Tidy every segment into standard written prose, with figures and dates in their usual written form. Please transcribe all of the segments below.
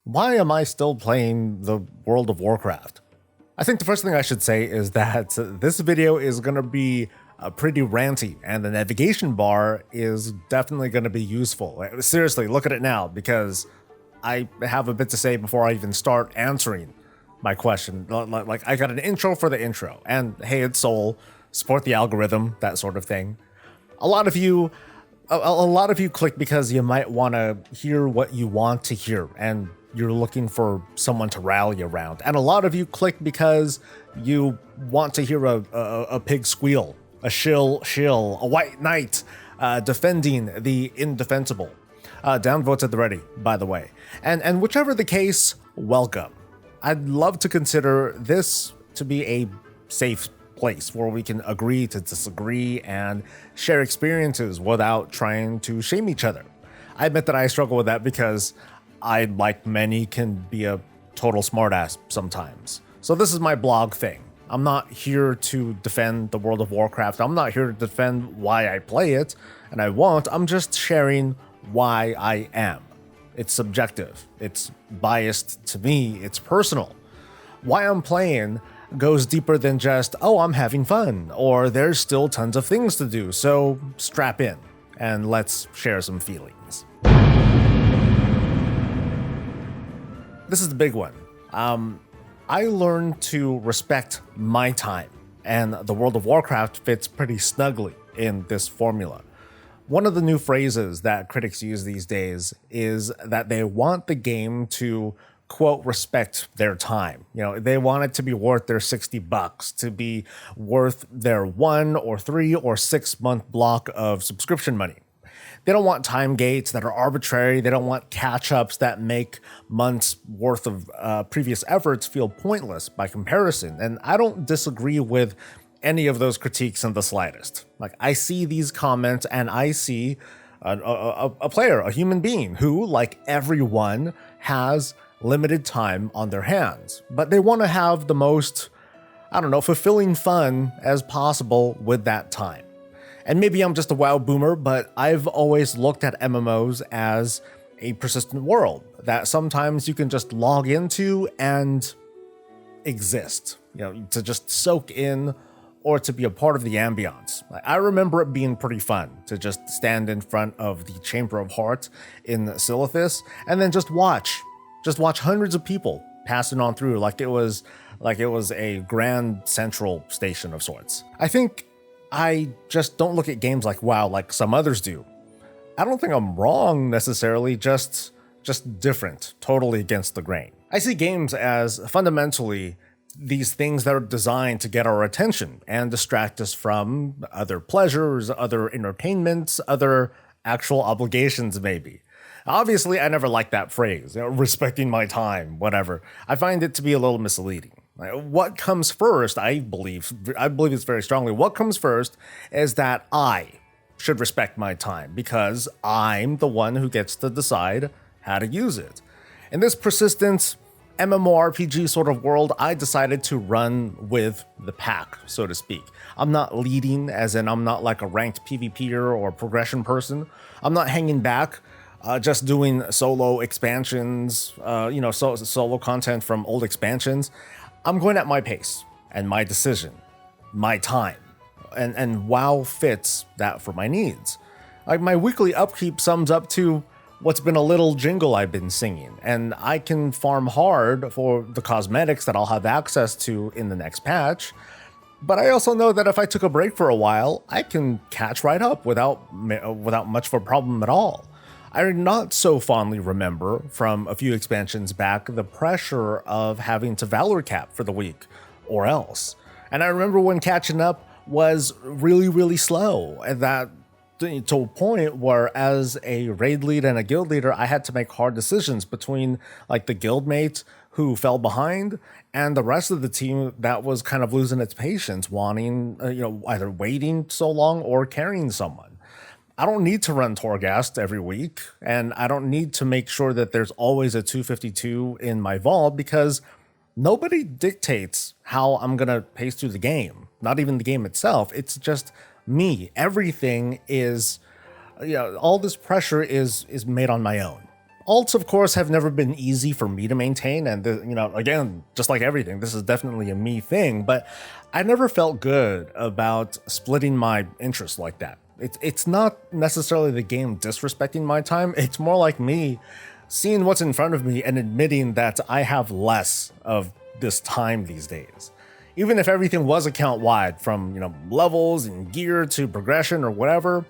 Why am I still playing the World of Warcraft? I think the first thing I should say is that this video is going to be pretty ranty, and the navigation bar is definitely going to be useful. Seriously, look at it now, because I have a bit to say before I even start answering my question. Like, I got an intro for the intro, and hey, it's Soul, support the algorithm, that sort of thing. A lot of you click because you might want to hear what you want to hear, and you're looking for someone to rally around. And a lot of you click because you want to hear a pig squeal, a shill, a white knight defending the indefensible. Downvotes at the ready, by the way. And whichever the case, welcome. I'd love to consider this to be a safe place where we can agree to disagree and share experiences without trying to shame each other. I admit that I struggle with that because I, like many, can be a total smartass sometimes. So this is my blog thing. I'm not here to defend the World of Warcraft. I'm not here to defend why I play it, and I won't. I'm just sharing why I am. It's subjective. It's biased to me. It's personal. Why I'm playing goes deeper than just, oh, I'm having fun, or there's still tons of things to do, so strap in and let's share some feelings. This is the big one. I learned to respect my time, and the World of Warcraft fits pretty snugly in this formula. One of the new phrases that critics use these days is that they want the game to, quote, respect their time. You know, they want it to be worth their $60, to be worth their 1 or 3 or 6 month block of subscription money. They don't want time gates that are arbitrary. They don't want catch-ups that make months worth of previous efforts feel pointless by comparison. And I don't disagree with any of those critiques in the slightest. Like, I see these comments and I see a player, a human being who, like everyone, has limited time on their hands, but they want to have the most, fulfilling fun as possible with that time. And maybe I'm just a WoW boomer, but I've always looked at MMOs as a persistent world that sometimes you can just log into and exist, to just soak in or to be a part of the ambiance. I remember it being pretty fun to just stand in front of the Chamber of Hearts in Silithus and then just watch hundreds of people passing on through like it was a grand central station of sorts. I think I just don't look at games like WoW like some others do. I don't think I'm wrong necessarily, just different, totally against the grain. I see games as fundamentally these things that are designed to get our attention and distract us from other pleasures, other entertainments, other actual obligations maybe. Obviously, I never liked that phrase, respecting my time, whatever. I find it to be a little misleading. What comes first, I believe it's very strongly, what comes first is that I should respect my time because I'm the one who gets to decide how to use it. In this persistent MMORPG sort of world, I decided to run with the pack, so to speak. I'm not leading, as in I'm not like a ranked PvPer or progression person. I'm not hanging back, just doing solo expansions, solo content from old expansions. I'm going at my pace and my decision, my time, and WoW fits that for my needs. Like, my weekly upkeep sums up to what's been a little jingle I've been singing, and I can farm hard for the cosmetics that I'll have access to in the next patch. But I also know that if I took a break for a while, I can catch right up without much of a problem at all. I not so fondly remember from a few expansions back the pressure of having to Valor cap for the week or else. And I remember when catching up was really, really slow, and that to a point where as a raid lead and a guild leader, I had to make hard decisions between like the guildmate who fell behind and the rest of the team that was kind of losing its patience, wanting, either waiting so long or carrying someone. I don't need to run Torghast every week, and I don't need to make sure that there's always a 252 in my vault because nobody dictates how I'm going to pace through the game. Not even the game itself. It's just me. Everything is, all this pressure is made on my own. Alts, of course, have never been easy for me to maintain, and again, just like everything, this is definitely a me thing, but I never felt good about splitting my interests like that. It's not necessarily the game disrespecting my time, it's more like me seeing what's in front of me and admitting that I have less of this time these days. Even if everything was account-wide, from levels and gear to progression or whatever,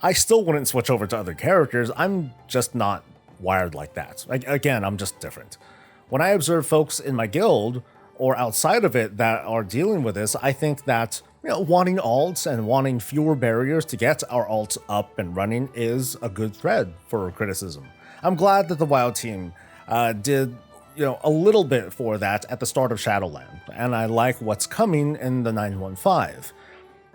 I still wouldn't switch over to other characters. I'm just not wired like that. Again, I'm just different. When I observe folks in my guild or outside of it that are dealing with this, I think that wanting alts and wanting fewer barriers to get our alts up and running is a good thread for criticism. I'm glad that the WoW team did a little bit for that at the start of Shadowlands, and I like what's coming in the 915.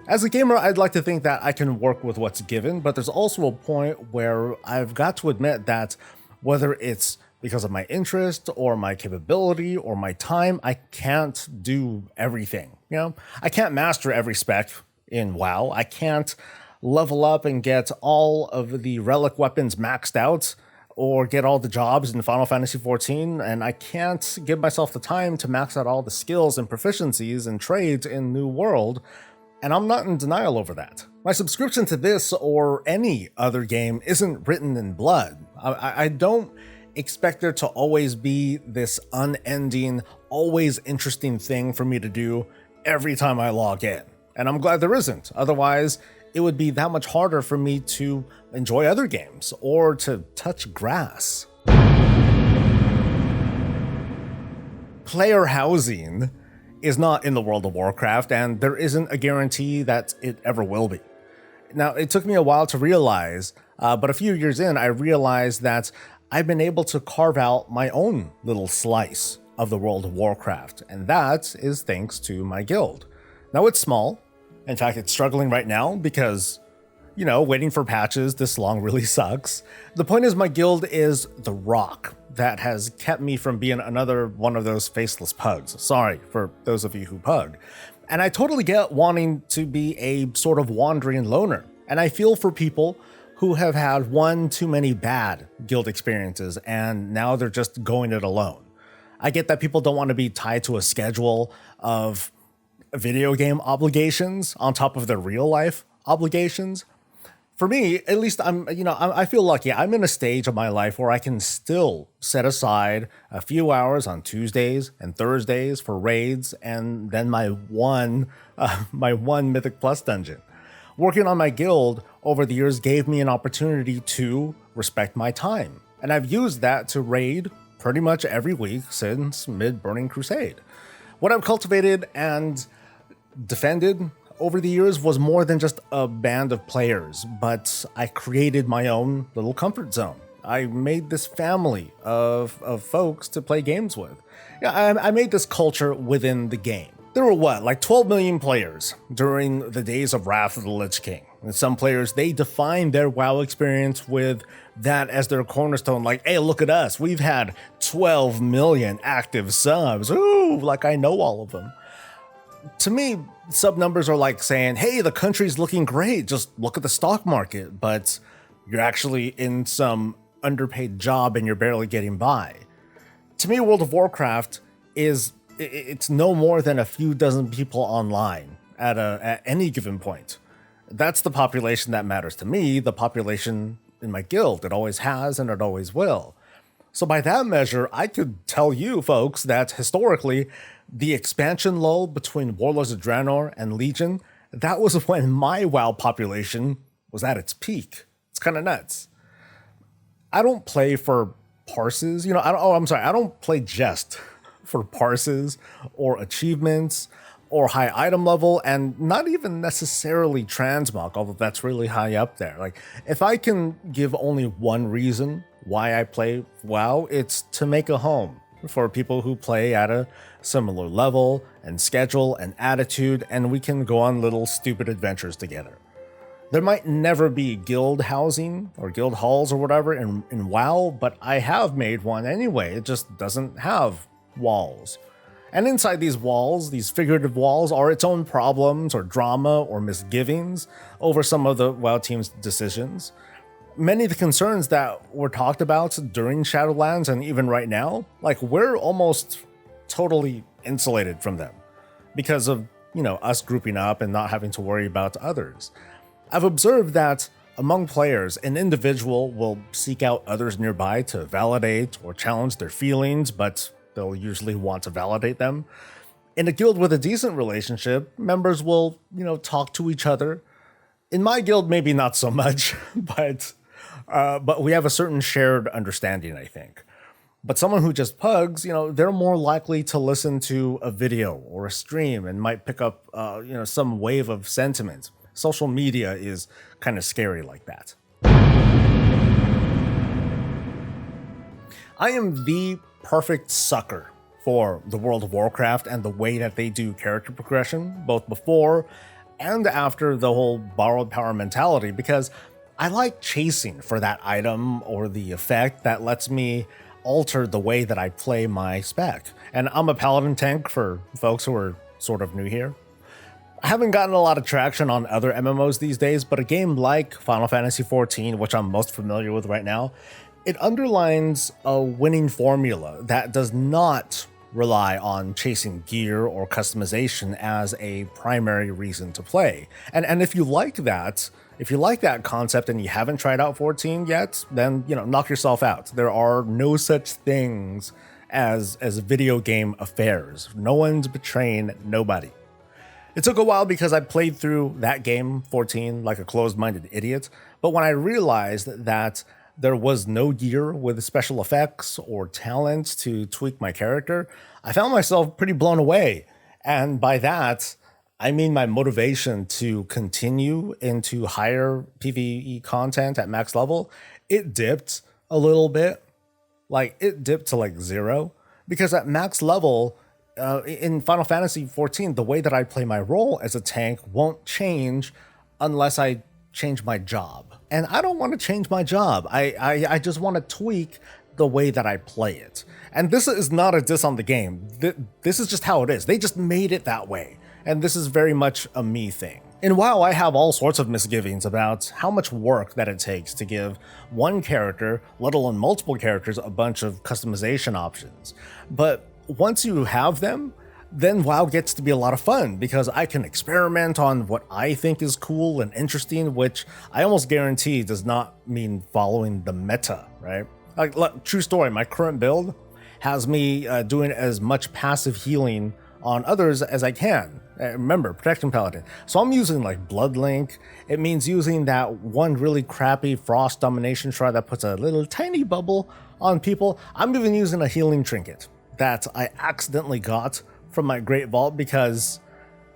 As a gamer, I'd like to think that I can work with what's given, but there's also a point where I've got to admit that whether it's because of my interest or my capability or my time, I can't do everything. I can't master every spec in WoW. I can't level up and get all of the relic weapons maxed out or get all the jobs in Final Fantasy XIV, and I can't give myself the time to max out all the skills and proficiencies and trades in New World, and I'm not in denial over that. My subscription to this or any other game isn't written in blood. I don't expect there to always be this unending, always interesting thing for me to do every time I log in, and I'm glad there isn't. Otherwise, it would be that much harder for me to enjoy other games or to touch grass. Player housing is not in the World of Warcraft, and there isn't a guarantee that it ever will be. Now, it took me a while to realize, but a few years in, I realized that I've been able to carve out my own little slice of the World of Warcraft, and that is thanks to my guild. Now, it's small. In fact, it's struggling right now because, waiting for patches this long really sucks. The point is, my guild is the rock that has kept me from being another one of those faceless pugs. Sorry for those of you who pug. And I totally get wanting to be a sort of wandering loner. And I feel for people who have had one too many bad guild experiences and now they're just going it alone. I get that people don't want to be tied to a schedule of video game obligations on top of their real life obligations. For me, at least I feel lucky. I'm in a stage of my life where I can still set aside a few hours on Tuesdays and Thursdays for raids and then my one Mythic Plus dungeon. Working on my guild over the years gave me an opportunity to respect my time. And I've used that to raid pretty much every week since mid-Burning Crusade. What I've cultivated and defended over the years was more than just a band of players, but I created my own little comfort zone. I made this family of folks to play games with. I made this culture within the game. There were 12 million players during the days of Wrath of the Lich King. And some players, they defined their WoW experience with that as their cornerstone, like, hey, look at us, we've had 12 million active subs. Ooh, I know all of them. To me, sub numbers are like saying, hey, the country's looking great, just look at the stock market, but you're actually in some underpaid job and you're barely getting by. To me, World of Warcraft it's no more than a few dozen people online at any given point. That's the population that matters to me, the population in my guild. It always has and it always will. So by that measure, I could tell you folks that historically, the expansion lull between Warlords of Draenor and Legion, that was when my WoW population was at its peak. It's kind of nuts. I don't play for parses, I don't play just for parses or achievements or high item level, and not even necessarily transmog, although that's really high up there. If I can give only one reason why I play WoW, it's to make a home for people who play at a similar level and schedule and attitude, and we can go on little stupid adventures together. There might never be guild housing or guild halls or whatever in WoW, but I have made one anyway. It just doesn't have walls. And inside these walls, these figurative walls, are its own problems or drama or misgivings over some of the WoW team's decisions. many of the concerns that were talked about during Shadowlands and even right now, like we're almost totally insulated from them because of, us grouping up and not having to worry about others. I've observed that among players, an individual will seek out others nearby to validate or challenge their feelings, but they'll usually want to validate them. In a guild with a decent relationship, members will, talk to each other. In my guild, maybe not so much, but we have a certain shared understanding, I think. But someone who just pugs, they're more likely to listen to a video or a stream and might pick up, some wave of sentiment. Social media is kind of scary like that. I am the perfect sucker for the World of Warcraft and the way that they do character progression, both before and after the whole borrowed power mentality, because I like chasing for that item or the effect that lets me alter the way that I play my spec. And I'm a paladin tank for folks who are sort of new here. I haven't gotten a lot of traction on other MMOs these days, but a game like Final Fantasy XIV, which I'm most familiar with right now, it underlines a winning formula that does not rely on chasing gear or customization as a primary reason to play. And if you like that concept and you haven't tried out 14 yet, then knock yourself out. There are no such things as video game affairs. No one's betraying nobody. It took a while because I played through that game, 14, like a closed-minded idiot, but when I realized that there was no gear with special effects or talent to tweak my character, I found myself pretty blown away. And by that, I mean my motivation to continue into higher PvE content at max level, it dipped a little bit. Like, it dipped to like 0, because at max level, in Final Fantasy XIV, the way that I play my role as a tank won't change unless I change my job. And I don't want to change my job. I just want to tweak the way that I play it. And this is not a diss on the game. This is just how it is. They just made it that way. And this is very much a me thing. In WoW, I have all sorts of misgivings about how much work that it takes to give one character, let alone multiple characters, a bunch of customization options. But once you have them, then WoW gets to be a lot of fun because I can experiment on what I think is cool and interesting, which I almost guarantee does not mean following the meta, right? Like, look, true story, my current build has me doing as much passive healing on others as I can. Remember, Protection Paladin. So I'm using like Blood Link. It means using that one really crappy Frost Domination Shroud that puts a little tiny bubble on people. I'm even using a healing trinket that I accidentally got from my Great Vault because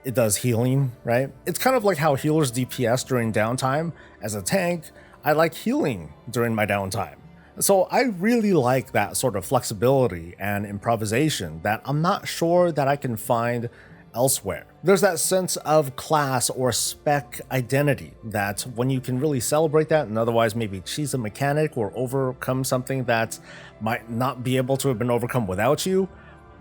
it does healing, right? It's kind of like how healers DPS during downtime. As a tank, I like healing during my downtime. So I really like that sort of flexibility and improvisation that I'm not sure that I can find elsewhere. There's that sense of class or spec identity that when you can really celebrate that and otherwise maybe cheese a mechanic or overcome something that might not be able to have been overcome without you,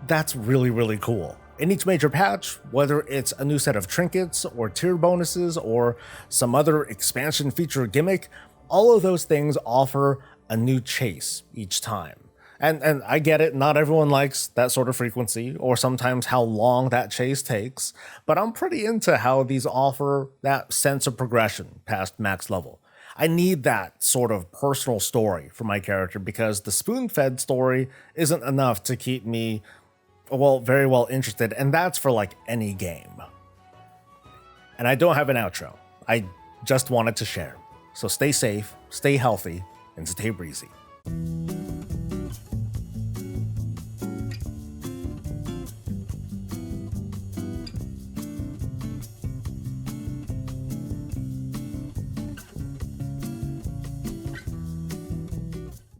that's really, really cool. In each major patch, whether it's a new set of trinkets or tier bonuses or some other expansion feature or gimmick, all of those things offer a new chase each time. And I get it, not everyone likes that sort of frequency or sometimes how long that chase takes, but I'm pretty into how these offer that sense of progression past max level. I need that sort of personal story for my character because the spoon-fed story isn't enough to keep me, well, very well interested, and that's for like any game. And I don't have an outro. I just wanted to share. So stay safe, stay healthy, and stay breezy.